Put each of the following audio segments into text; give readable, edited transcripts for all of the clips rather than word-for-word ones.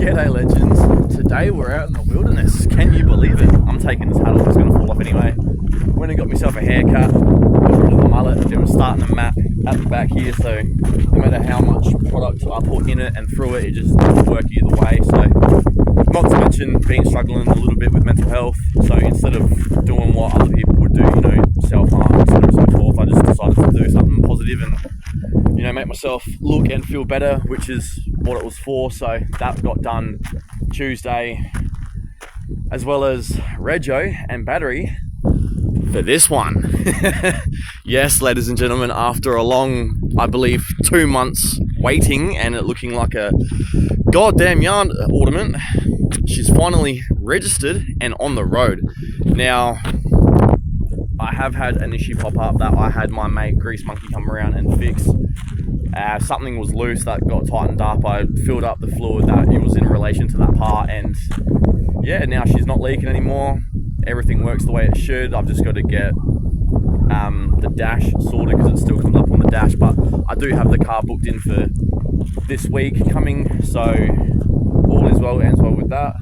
G'day legends, today we're out in the wilderness, can you believe it? I'm taking this hat off, it's going to fall off anyway. Went and got myself a haircut, got rid of the mullet, it was starting to map at the back here, so no matter how much product I put in it and through it, it just doesn't work either way. So not to mention being struggling a little bit with mental health, so instead of doing what other people would do, you know, self-harm, etc. and so forth, I just decided to do something positive and, you know, make myself look and feel better, which is what it was for. So that got done Tuesday, as well as Rego and battery for this one. Yes, ladies and gentlemen, after a long, I believe, 2 months waiting and it looking like a goddamn yarn ornament, she's finally registered and on the road. Now, I have had an issue pop up that I had my mate Grease Monkey come around and fix. Something was loose that got tightened up. I filled up the fluid that it was in relation to that part, and yeah, now she's not leaking anymore. Everything works the way it should. I've just got to get the dash sorted because it still comes up on the dash, but I do have the car booked in for this week coming, so all is well, ends well with that.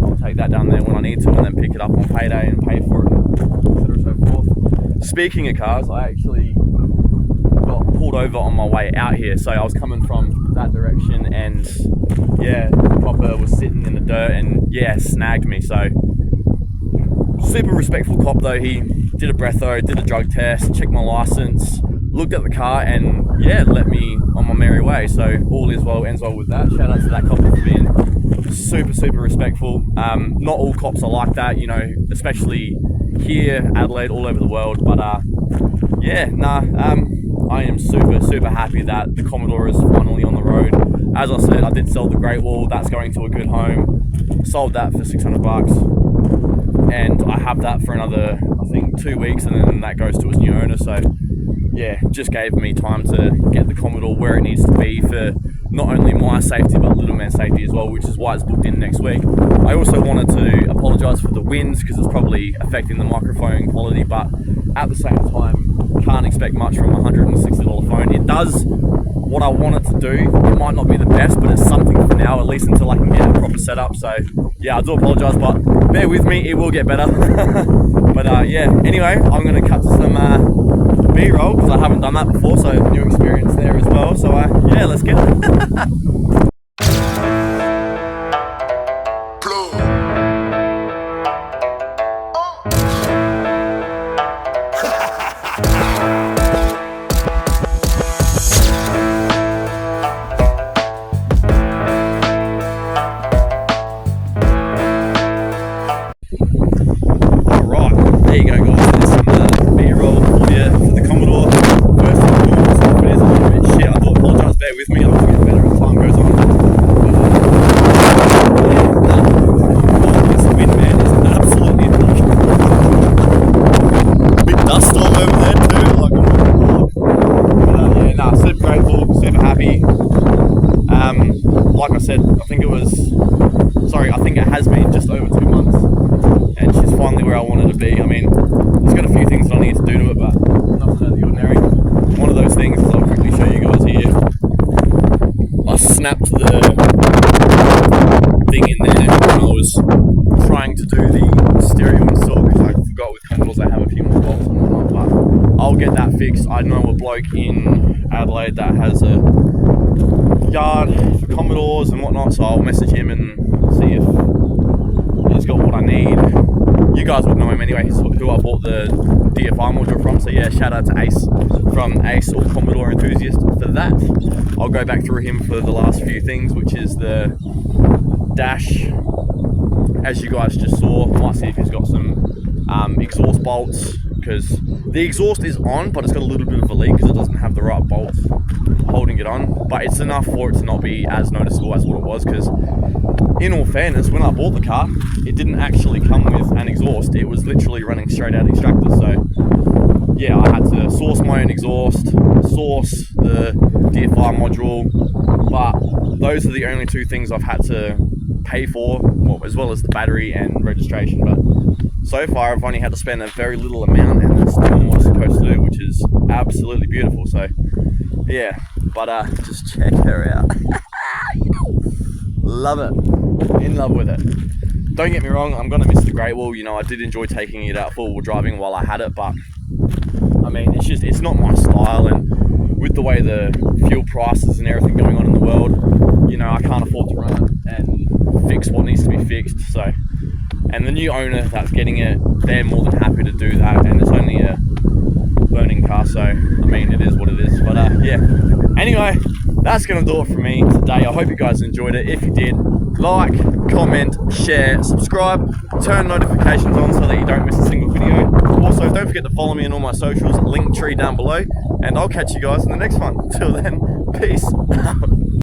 I'll take that down there when I need to and then pick it up on payday and pay for it, etc. and so forth. Speaking of cars, I actually got pulled over on my way out here. So I was coming from that direction and yeah, the copper was sitting in the dirt and yeah, snagged me. So super respectful cop though. He did a breatho, did a drug test, checked my license, looked at the car and yeah, let me on my merry way. So all is well, ends well with that. Shout out to that cop for being super respectful. Not all cops are like that, you know, especially here, Adelaide, all over the world. But yeah, I am super happy that the Commodore is finally on the road. As I said, I did sell the Great Wall. That's going to a good home. Sold that for $600, and I have that for another, I think, 2 weeks, and then that goes to its new owner. So yeah, just gave me time to get the Commodore where it needs to be for not only my safety but little man's safety as well, which is why it's booked in next week. I also wanted to apologise for the winds because it's probably affecting the microphone quality, but at the same time, can't expect much from a $160 phone. It does what I want it to do. It might not be the best, but it's something for now, at least until I can get a proper setup. So yeah, I do apologise, but bear with me, it will get better. But yeah, anyway, I'm going to cut to some B-roll because I haven't done that before, so new experience there as well. So yeah, let's get it. There you go, guys. There's some B-roll for you for the Commodore. First of all, stuff it is a little bit shit. I do apologise, bear with me. I'll get better as time goes on. This wind, man, is absolutely big dust storm over there too. Like, oh my god. Yeah, nah, super grateful, super happy. Like I said, I think it has been just over 2 months. And she's finally where I wanted to be. I mean, there's got a few things that I need to do to it, but nothing out of the ordinary. One of those things is I'll quickly show you guys here. I snapped the thing in there when I was trying to do the stereo install because I forgot with Commodores I have a few more bolts and whatnot, but I'll get that fixed. I know a bloke in Adelaide that has a yard for Commodores and whatnot, so I'll message him and see if he's got what I need. You guys would know him anyway, he's who I bought the DFI module from, so yeah, shout out to Ace from Ace or Commodore Enthusiast for that. I'll go back through him for the last few things, which is the dash, as you guys just saw. Might see if he's got some exhaust bolts, because the exhaust is on, but it's got a little bit of a leak because it doesn't have the right bolts holding it on, but it's enough for it to not be as noticeable as what it was, because in all fairness, when I bought the car, it didn't actually come with an exhaust. It was literally running straight out of the extractor. So yeah, I had to source my own exhaust, source the DFI module, but those are the only two things I've had to pay for, well, as well as the battery and registration. But so far I've only had to spend a very little amount and it's doing what it's supposed to do, which is absolutely beautiful. So yeah, but just check her out. Love it. In love with it. Don't get me wrong, I'm gonna miss the Great Wall. You know, I did enjoy taking it out four-wheel driving while I had it, but I mean, it's not my style, and with the way the fuel prices and everything going on in the world, you know, I can't afford to run it and fix what needs to be fixed. So, and the new owner that's getting it, they're more than happy to do that, and it's only a learning car, so I mean, it is what it is. But yeah, anyway, that's gonna do it for me today. I hope you guys enjoyed it. If you did, like, comment, share, subscribe, turn notifications on so that you don't miss a single video. Also, don't forget to follow me on all my socials, link tree down below, and I'll catch you guys in the next one. Till then, peace out.